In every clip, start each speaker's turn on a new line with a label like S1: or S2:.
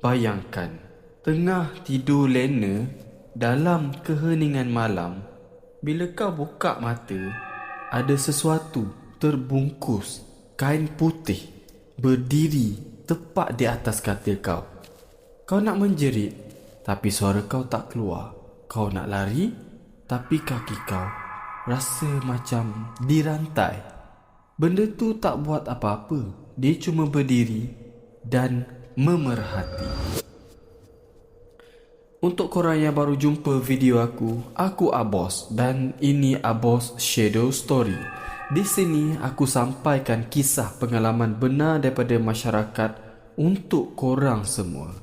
S1: Bayangkan, tengah tidur lena dalam keheningan malam, bila kau buka mata, ada sesuatu terbungkus kain putih berdiri tepat di atas katil kau. Kau nak menjerit, tapi suara kau tak keluar. Kau nak lari, tapi kaki kau rasa macam dirantai. Benda tu tak buat apa-apa. Dia cuma berdiri dan memerhati. Untuk korang yang baru jumpa video aku Abos dan ini Abos Shadow Story. Di sini aku sampaikan kisah pengalaman benar daripada masyarakat untuk korang semua.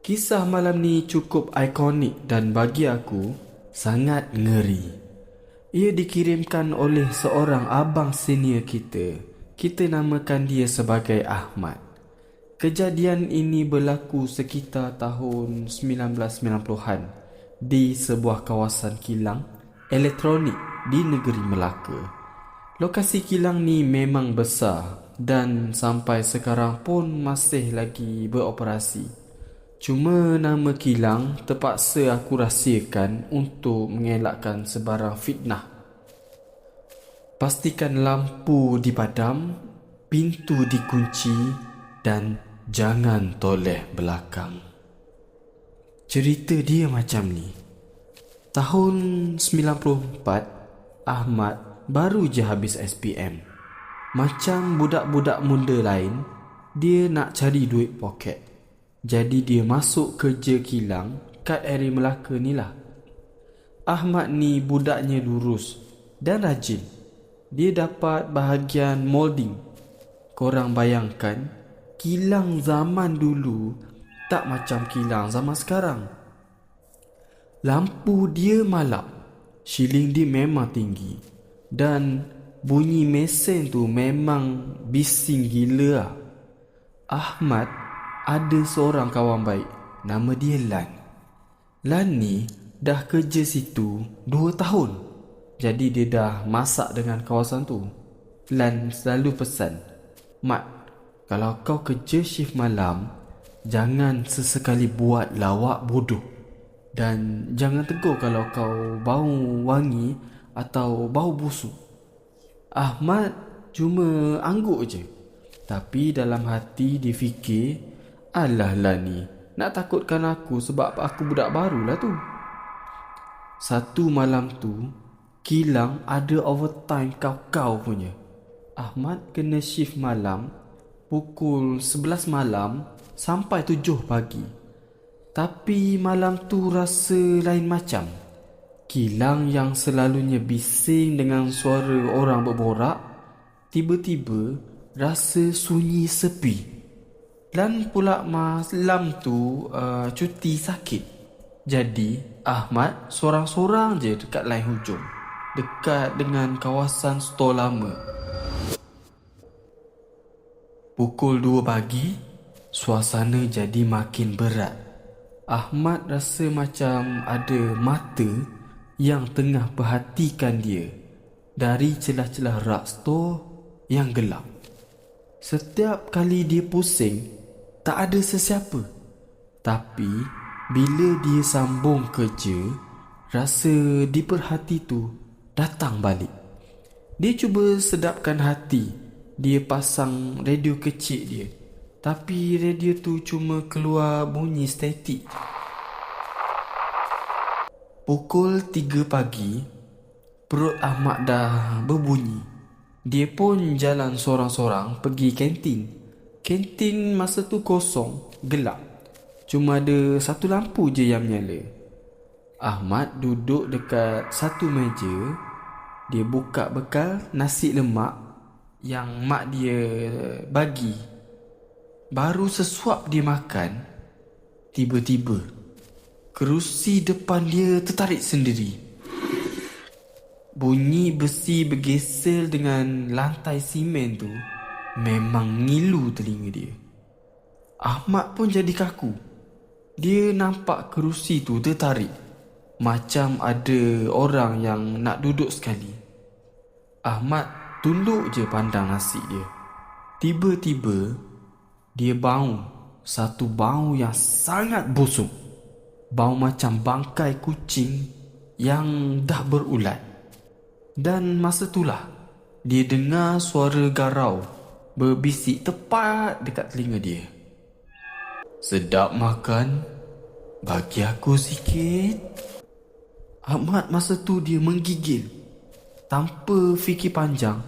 S1: Kisah malam ni cukup ikonik dan bagi aku sangat ngeri. Ia dikirimkan oleh seorang abang senior kita. Kita namakan dia sebagai Ahmad. Kejadian ini berlaku sekitar tahun 1990-an di sebuah kawasan kilang elektronik di negeri Melaka. Lokasi kilang ni memang besar dan sampai sekarang pun masih lagi beroperasi. Cuma nama kilang terpaksa aku rahsiakan untuk mengelakkan sebarang fitnah. Pastikan lampu dipadam, pintu dikunci dan jangan toleh belakang. Cerita dia macam ni. Tahun 94, Ahmad baru je habis SPM. Macam budak-budak muda lain, dia nak cari duit poket. Jadi dia masuk kerja kilang kat area Melaka ni lah. Ahmad ni budaknya lurus dan rajin. Dia dapat bahagian molding. Korang bayangkan, kilang zaman dulu tak macam kilang zaman sekarang. Lampu dia malap, shilling dia memang tinggi dan bunyi mesin tu memang bising gila lah. Ahmad ada seorang kawan baik, nama dia Lan. Lan ni dah kerja situ 2 tahun. Jadi dia dah masak dengan kawasan tu. Lan selalu pesan, "Mat, kalau kau kerja shift malam, jangan sesekali buat lawak bodoh. Dan jangan tegur kalau kau bau wangi atau bau busuk." Ahmad cuma angguk je. Tapi dalam hati dia fikir, "Alah lah ni, nak takutkan aku sebab aku budak baru lah tu." Satu malam tu, kilang ada overtime kau-kau punya. Ahmad kena shift malam pukul 11 malam sampai 7 pagi. Tapi malam tu rasa lain macam. Kilang yang selalunya bising dengan suara orang berborak, tiba-tiba rasa sunyi sepi. Dan pula malam tu cuti sakit. Jadi Ahmad sorang-sorang je dekat lain hujung, dekat dengan kawasan stor lama. Pukul 2 pagi, suasana jadi makin berat. Ahmad rasa macam ada mata yang tengah perhatikan dia dari celah-celah rak stor yang gelap. Setiap kali dia pusing, tak ada sesiapa. Tapi bila dia sambung kerja, rasa diperhati tu datang balik. Dia cuba sedapkan hati. Dia pasang radio kecil dia. Tapi radio tu cuma keluar bunyi statik. Pukul 3 pagi, perut Ahmad dah berbunyi. Dia pun jalan sorang-sorang pergi kantin. Kantin masa tu kosong, gelap. Cuma ada satu lampu je yang menyala. Ahmad duduk dekat satu meja. Dia buka bekal nasi lemak yang mak dia bagi. Baru sesuap dia makan, Tiba-tiba, kerusi depan dia tertarik sendiri. Bunyi besi bergesel dengan lantai simen tu memang ngilu telinga dia. Ahmad pun jadi kaku. Dia nampak kerusi tu tertarik, macam ada orang yang nak duduk sekali. Ahmad tunduk je pandang nasi dia. Tiba-tiba, dia bau satu bau yang sangat busuk. Bau macam bangkai kucing yang dah berulat. Dan masa itulah dia dengar suara garau berbisik tepat dekat telinga dia. "Sedap makan? Bagi aku sikit." Ahmad masa tu dia menggigil. Tanpa fikir panjang,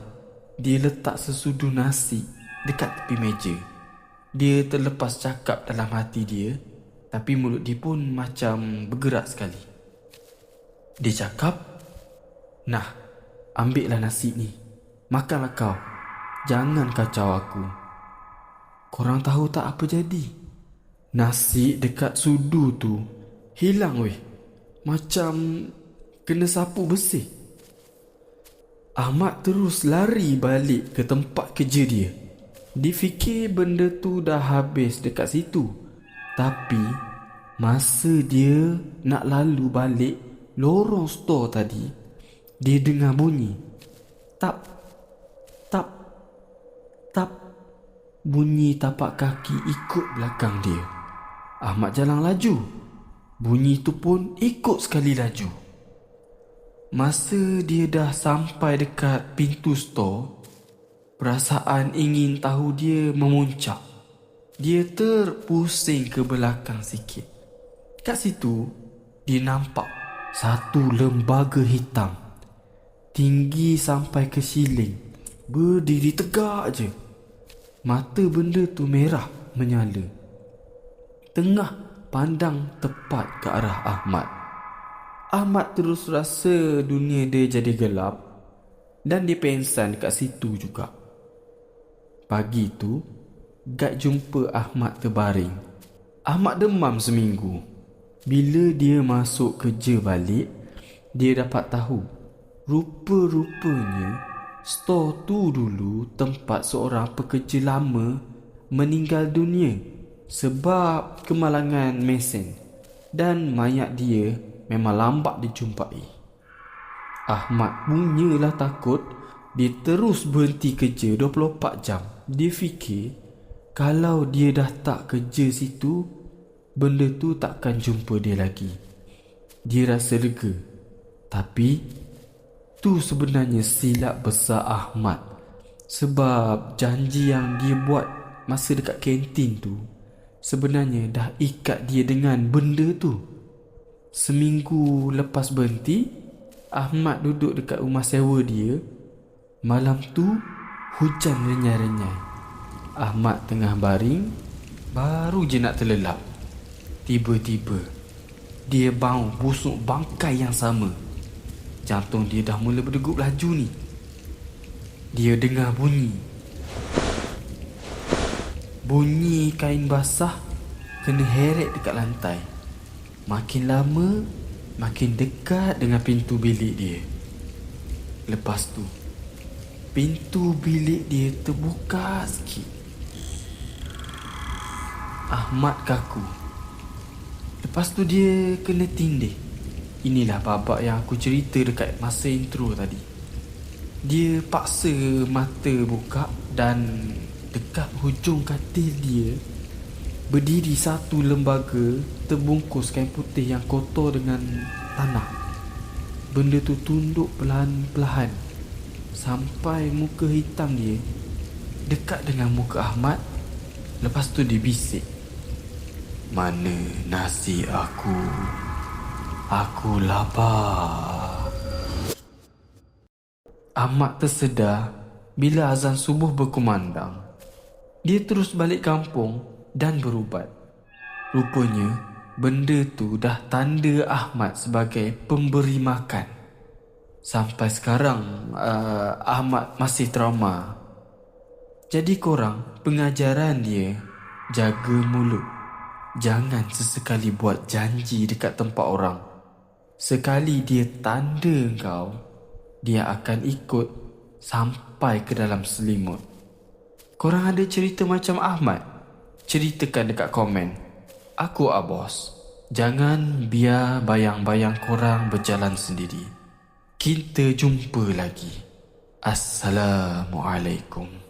S1: dia letak sesudu nasi dekat tepi meja. Dia terlepas cakap dalam hati dia, tapi mulut dia pun macam bergerak sekali. Dia cakap, "Nah, ambillah nasi ni. Makanlah kau. Jangan kacau aku." Korang tahu tak apa jadi? Nasi dekat sudu tu hilang weh. Macam kena sapu bersih. Ahmad terus lari balik ke tempat kerja dia. Dia fikir benda tu dah habis dekat situ. Tapi masa dia nak lalu balik lorong store tadi, dia dengar bunyi tap, tap, tap. Bunyi tapak kaki ikut belakang dia. Ahmad jalan laju. Bunyi tu pun ikut sekali laju. Masa dia dah sampai dekat pintu store, perasaan ingin tahu dia memuncak. Dia terpusing ke belakang sikit. Kat situ, dia nampak satu lembaga hitam, tinggi sampai ke siling, berdiri tegak je. Mata benda tu merah menyala, tengah pandang tepat ke arah Ahmad. Ahmad terus rasa dunia dia jadi gelap dan dia pengsan dekat situ juga. Pagi tu, Gad jumpa Ahmad terbaring. Ahmad demam seminggu. Bila dia masuk kerja balik, dia dapat tahu rupa-rupanya store tu dulu tempat seorang pekerja lama meninggal dunia sebab kemalangan mesin, dan mayat dia memang lambat dijumpai. Ahmad punyalah takut. Dia terus berhenti kerja 24 jam. Dia fikir kalau dia dah tak kerja situ, benda tu takkan jumpa dia lagi. Dia rasa lega. Tapi tu sebenarnya silap besar Ahmad. Sebab janji yang dia buat masa dekat kantin tu sebenarnya dah ikat dia dengan benda tu. Seminggu lepas berhenti, Ahmad duduk dekat rumah sewa dia. Malam tu hujan renyai-renyai. Ahmad tengah baring, baru je nak terlelap. Tiba-tiba dia bau busuk bangkai yang sama. Jantung dia dah mula berdegup laju ni. Dia dengar bunyi kain basah kena heret dekat lantai. Makin lama, makin dekat dengan pintu bilik dia. Lepas tu, pintu bilik dia terbuka sikit. Ahmad kaku. Lepas tu dia kena tindih. Inilah babak yang aku cerita dekat masa intro tadi. Dia paksa mata buka dan dekat hujung katil dia berdiri satu lembaga terbungkus kain putih yang kotor dengan tanah. Benda tu tunduk perlahan-perlahan sampai muka hitam dia dekat dengan muka Ahmad. Lepas tu dia bisik, "Mana nasi aku? Aku lapar." Ahmad tersedar bila azan subuh berkumandang. Dia terus balik kampung dan berubat. Rupanya benda tu dah tanda Ahmad sebagai pemberi makan. Sampai sekarang Ahmad masih trauma. Jadi korang, pengajaran dia, jaga mulut. Jangan sesekali buat janji dekat tempat orang. Sekali dia tanda kau, dia akan ikut sampai ke dalam selimut. Korang ada cerita macam Ahmad? Ceritakan dekat komen. Aku Abos. Jangan biar bayang-bayang korang berjalan sendiri. Kita jumpa lagi. Assalamualaikum.